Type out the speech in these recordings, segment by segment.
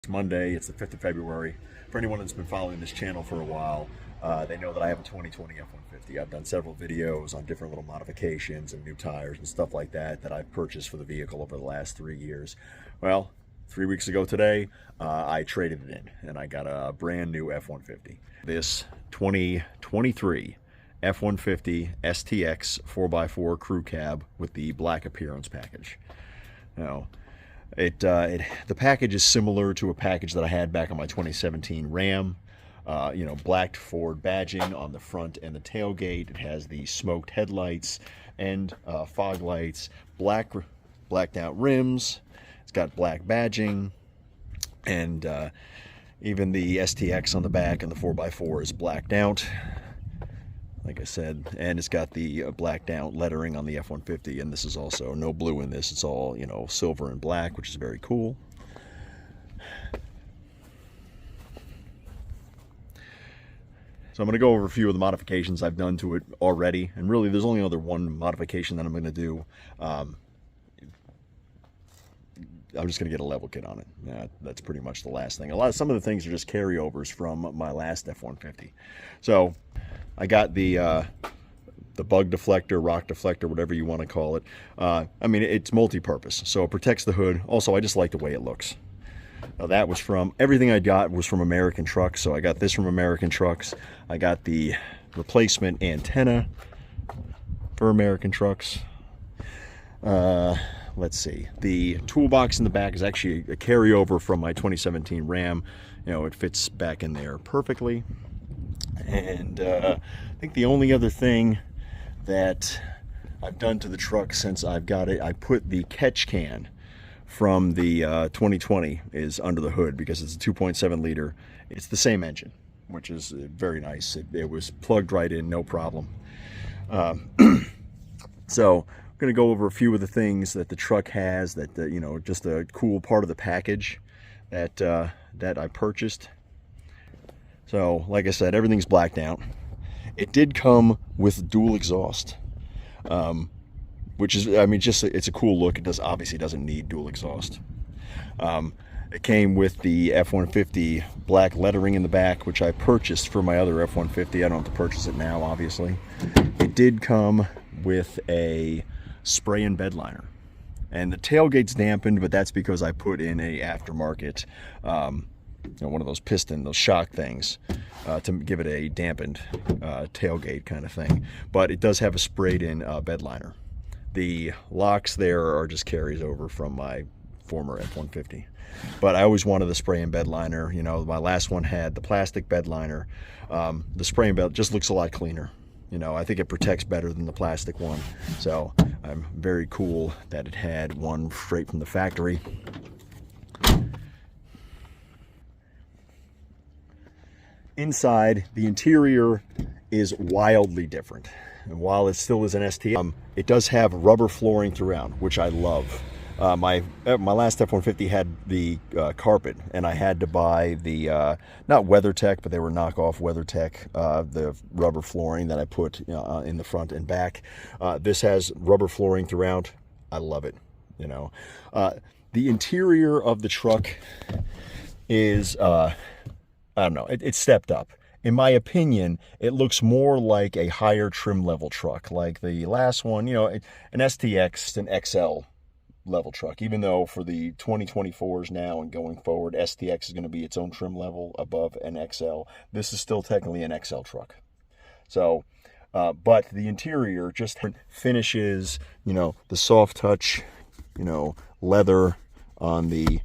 It's Monday, it's the 5th of February. For anyone that's been following this channel for a while, they know that I have a 2020 F-150. I've done several videos on different little modifications and new tires and stuff like that that I've purchased for the vehicle over the last 3 years. Well, 3 weeks ago today, I traded it in and I got a brand new F-150. This 2023 F-150 STX 4x4 crew cab with the black appearance package. Now, the package is similar to a package that I had back on my 2017 Ram. Black Ford badging on the front and the tailgate. It has the smoked headlights and fog lights, blacked out rims. It's got black badging, and even the STX on the back and the 4x4 is blacked out, like I said, and it's got the blacked out lettering on the F-150, and this is also no blue in this. It's all, silver and black, which is very cool. So I'm going to go over a few of the modifications I've done to it already, and really there's only another one modification that I'm going to do. I'm just going to get a level kit on it. That's pretty much the last thing. Some of the things are just carryovers from my last F-150. So I got the bug deflector, rock deflector, whatever you want to call it. It's multi-purpose, so it protects the hood. Also, I just like the way it looks. That was from, everything I got was from American Trucks, so I got this from American Trucks. I got the replacement antenna for American Trucks. Let's see, the toolbox in the back is actually a carryover from my 2017 Ram. It fits back in there perfectly. And I think the only other thing that I've done to the truck since I've got it, I put the catch can from the 2020 is under the hood because it's a 2.7 liter. It's the same engine, which is very nice. It was plugged right in, no problem. So I'm going to go over a few of the things that the truck has that, just a cool part of the package that I purchased. So, like I said, everything's blacked out. It did come with dual exhaust, which is, it's a cool look. It obviously doesn't need dual exhaust. It came with the F-150 black lettering in the back, which I purchased for my other F-150. I don't have to purchase it now, obviously. It did come with a spray and bed liner. And the tailgate's dampened, but that's because I put in a aftermarket, one of those those shock things, to give it a dampened tailgate kind of thing. But it does have a sprayed in bed liner. The locks there are just carries over from my former F-150. But I always wanted the spray and bed liner. My last one had the plastic bed liner. The spray and bed just looks a lot cleaner. I think it protects better than the plastic one. So I'm very cool that it had one straight from the factory. Inside, the interior is wildly different. And while it still is an STX, it does have rubber flooring throughout, which I love. My last F-150 had the carpet, and I had to buy the, not WeatherTech, but they were knockoff WeatherTech, the rubber flooring that I put in the front and back. This has rubber flooring throughout. I love it, The interior of the truck is, I don't know, it's stepped up. In my opinion, it looks more like a higher trim level truck, like the last one, an STX, an XL level truck, even though for the 2024s now and going forward, STX is going to be its own trim level above an XL. This is still technically an XL truck. So, but the interior just finishes, the soft touch, leather on the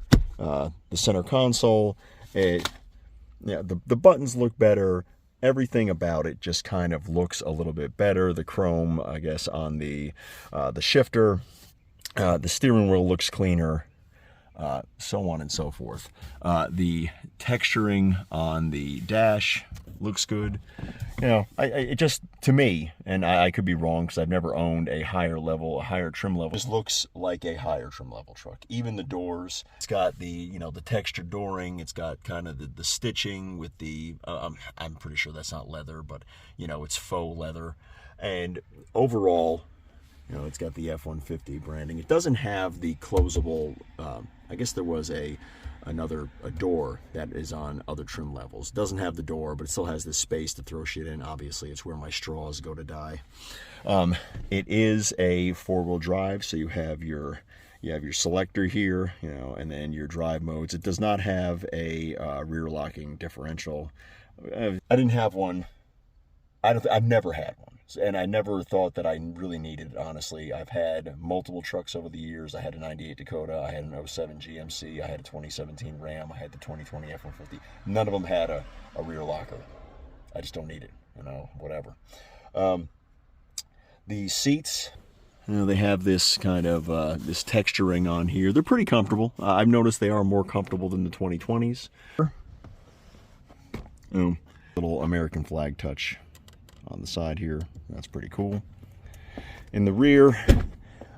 center console. The buttons look better. Everything about it just kind of looks a little bit better. The chrome, I guess, on the shifter. The steering wheel looks cleaner, so on and so forth. The texturing on the dash looks good. It just, to me, and I could be wrong because I've never owned a higher trim level. It just looks like a higher trim level truck. Even the doors, it's got the, the textured dooring. It's got kind of the stitching with the, I'm pretty sure that's not leather, but, it's faux leather. And overall, it's got the F-150 branding. It doesn't have the closable, I guess there was a a door that is on other trim levels. It doesn't have the door, but it still has this space to throw shit in. Obviously, it's where my straws go to die. It is a 4-wheel drive, so you have your selector here, you know, and then your drive modes. It does not have a rear locking differential. I didn't have one. I've never had one, and I never thought that I really needed it, honestly. I've had multiple trucks over the years. I had a 98 Dakota, I had an 07 GMC, I had a 2017 Ram, I had the 2020 F-150. None of them had a rear locker. I just don't need it, you know, whatever. The seats, you know, they have this kind of this texturing on here. They're pretty comfortable. I've noticed they are more comfortable than the 2020s. Little American flag touch on the side here. That's pretty cool. In the rear,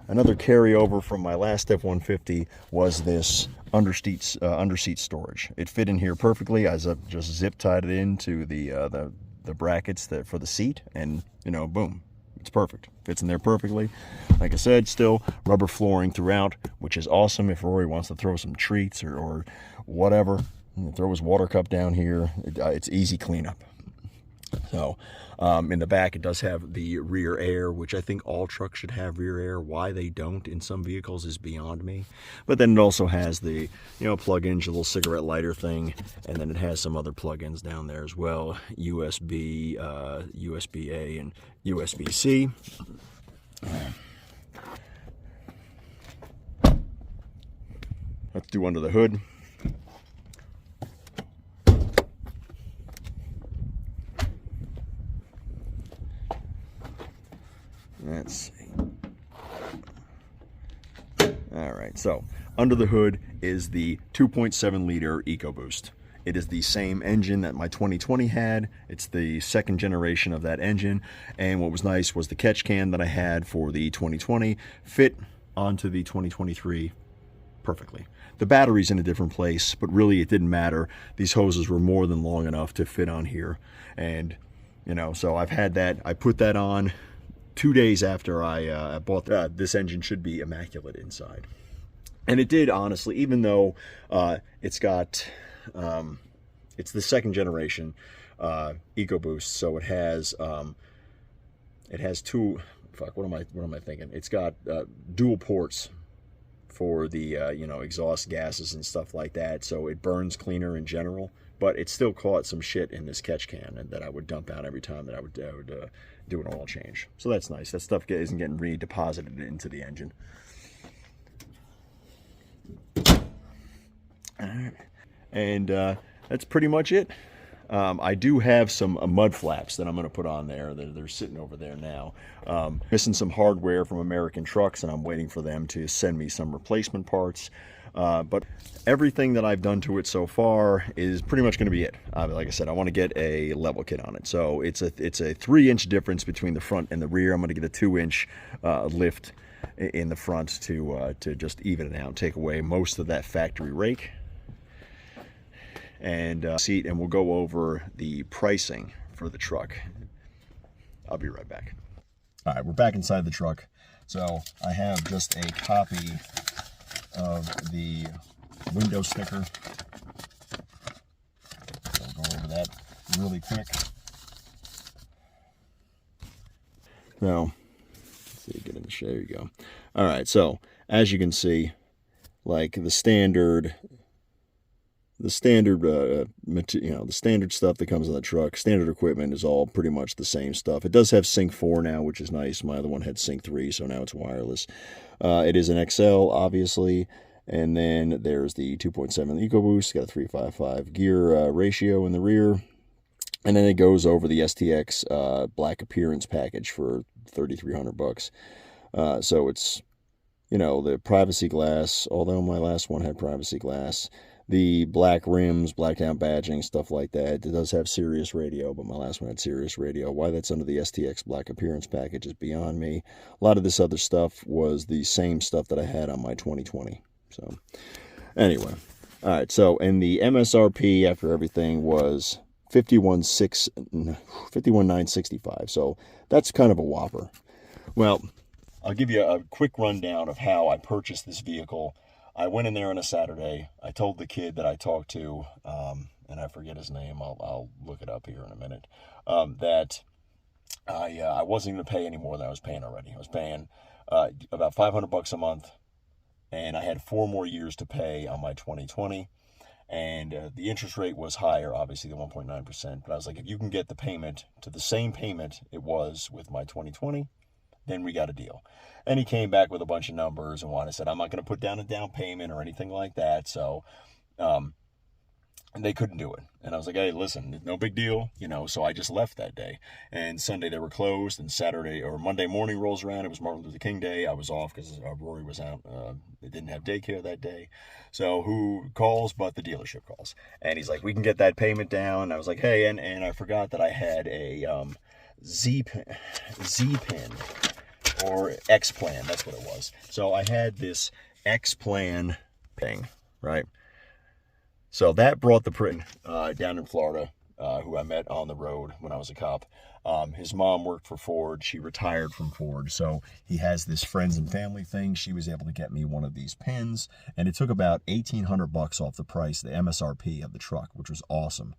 another carryover from my last F-150 was this underseat storage. It fit in here perfectly. I just zip tied it into the brackets for the seat, and you know, boom, it's perfect. Fits in there perfectly. Like I said, still rubber flooring throughout, which is awesome if Rory wants to throw some treats or whatever. Throw his water cup down here. It's easy cleanup. So in the back, it does have the rear air, which I think all trucks should have rear air. Why they don't in some vehicles is beyond me. But then it also has the, you know, plug-ins, your little cigarette lighter thing, and then it has some other plug-ins down there as well. USB, USB-A, and USB-C. Let's do under the hood. Let's see. All right, so under the hood is the 2.7 liter EcoBoost. It is the same engine that my 2020 had. It's the second generation of that engine. And what was nice was the catch can that I had for the 2020 fit onto the 2023 perfectly. The battery's in a different place, but really it didn't matter. These hoses were more than long enough to fit on here. And, you know, so I've had that. I put that on 2 days after I bought this engine. Should be immaculate inside, and it did, honestly, even though it's got it's the second generation EcoBoost, so it has two, what am I thinking, it's got dual ports for the you know, exhaust gases and stuff like that, so it burns cleaner in general, but it still caught some shit in this catch can and that I would dump out every time that I would do an oil change. So that's nice. That stuff isn't getting redeposited into the engine. All right. And that's pretty much it. I do have some mud flaps that I'm going to put on there. They're sitting over there now. Missing some hardware from American Trucks, and I'm waiting for them to send me some replacement parts. But everything that I've done to it so far is pretty much going to be it. Like I said, I want to get a level kit on it. So it's a 3-inch difference between the front and the rear. I'm going to get a 2-inch lift in the front to just even it out, take away most of that factory rake. And seat, and we'll go over the pricing for the truck. I'll be right back. All right, we're back inside the truck. So I have just a copy of the window sticker. So I'll go over that really quick. So, let's see, get in the shade. There you go. All right, so as you can see, like the standard the standard stuff that comes on the truck, standard equipment is all pretty much the same stuff. It does have Sync 4 now, which is nice. My other one had Sync 3, so now it's wireless. It is an XL, obviously, and then there's the 2.7 EcoBoost. Got a 355 gear ratio in the rear, and then it goes over the STX black appearance package for $3,300. So it's, you know, the privacy glass, although my last one had privacy glass. The black rims, blacked out badging, stuff like that. It does have Sirius radio, but my last one had Sirius radio. Why that's under the STX black appearance package is beyond me. A lot of this other stuff was the same stuff that I had on my 2020. So, anyway. All right, so, and the MSRP after everything was $51,965. So, that's kind of a whopper. Well, I'll give you a quick rundown of how I purchased this vehicle. I went in there on a Saturday. I told the kid that I talked to, and I forget his name. I'll look it up here in a minute. That I wasn't going to pay any more than I was paying already. I was paying about $500 a month, and I had 4 more years to pay on my 2020. And the interest rate was higher, obviously, than 1.9%. But I was like, if you can get the payment to the same payment it was with my 2020, then we got a deal. And he came back with a bunch of numbers and wanted, said, I'm not going to put down a down payment or anything like that. So and they couldn't do it. And I was like, hey, listen, no big deal, you know. So I just left that day. And Sunday they were closed, and Saturday or Monday morning rolls around. It was Martin Luther King Day. I was off because Rory was out. They didn't have daycare that day. So who calls but the dealership calls. And he's like, we can get that payment down. And I was like, hey, and I forgot that I had a Z pin or X plan. That's what it was. So I had this X plan thing, right? So that brought the print down in Florida, who I met on the road when I was a cop. His mom worked for Ford. She retired from Ford. So he has this friends and family thing. She was able to get me one of these pins, and it took about $1,800 off the price, the MSRP of the truck, which was awesome.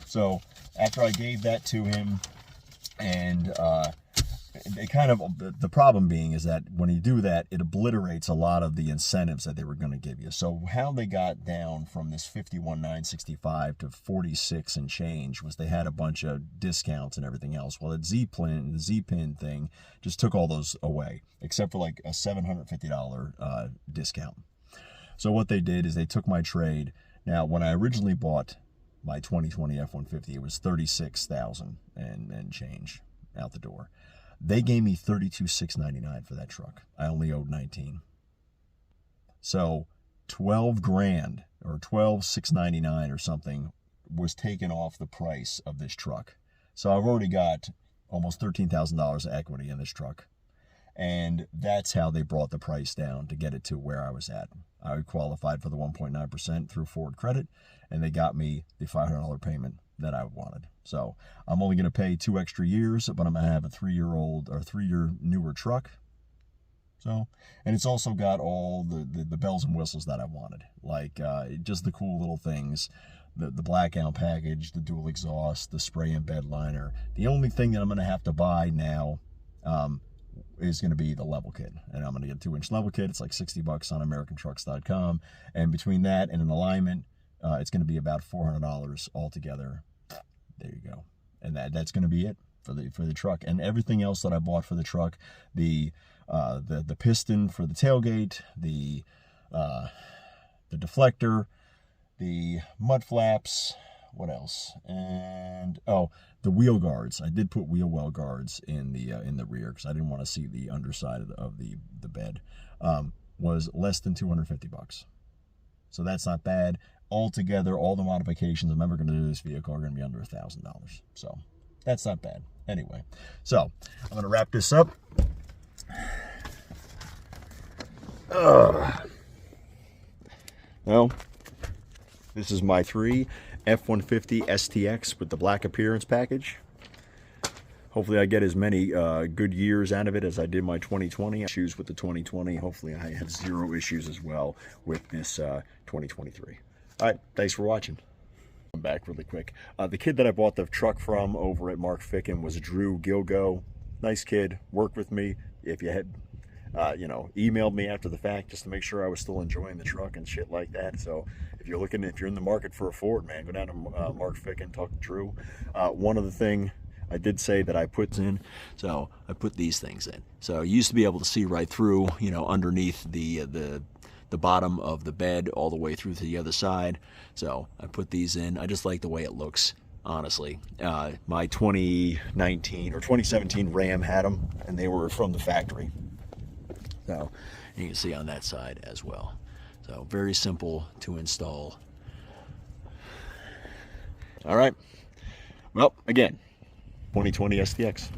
So after I gave that to him, and it kind of, the problem being is that when you do that, it obliterates a lot of the incentives that they were going to give you. So how they got down from this $51,965 to $46 and change was they had a bunch of discounts and everything else. Well, the Z pin thing just took all those away, except for like a $750 discount. So what they did is they took my trade. Now, when I originally bought my 2020 F-150, it was $36,000 and change out the door. They gave me $32,699 for that truck. I only owed $19,000. So 12 grand or $12,699 or something was taken off the price of this truck. So I've already got almost $13,000 of equity in this truck. And that's how they brought the price down to get it to where I was at. I qualified for the 1.9% through Ford Credit, and they got me the $500 payment that I wanted. So I'm only going to pay 2 extra years, but I'm going to have a 3-year newer truck. So, and it's also got all the bells and whistles that I wanted, like just the cool little things, the blackout package, the dual exhaust, the spray and bed liner. The only thing that I'm going to have to buy now is going to be the level kit, and I'm going to get a 2-inch level kit. It's like $60 on AmericanTrucks.com, and between that and an alignment, it's going to be about $400 altogether. There you go, and that's going to be it for the truck. And everything else that I bought for the truck, the piston for the tailgate, the deflector, the mud flaps, what else? And the wheel guards. I did put wheel well guards in the rear because I didn't want to see the underside of the bed. Was less than $250. So that's not bad. Altogether, all the modifications I'm ever going to do to this vehicle are going to be under $1,000. So that's not bad. Anyway, so I'm going to wrap this up. Well, this is my 3 F-150 STX with the black appearance package. Hopefully I get as many good years out of it as I did my 2020. Issues with the 2020. Hopefully I have 0 issues as well with this 2023. All right, thanks for watching. I'm back really quick. The kid that I bought the truck from over at Mark Ficken was Drew Gilgo. Nice kid, worked with me. If you had, emailed me after the fact just to make sure I was still enjoying the truck and shit like that. So if you're in the market for a Ford, man, go down to Mark Ficken, talk to Drew. One other thing I did say that I put in, so I put these things in. So you used to be able to see right through, underneath the bottom of the bed all the way through to the other side. So I put these in. I just like the way it looks, honestly. My 2019 or 2017 Ram had them, and they were from the factory. So you can see on that side as well. So very simple to install. All right. Well, again, 2020 STX.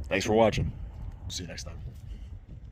Thanks for watching. See you next time.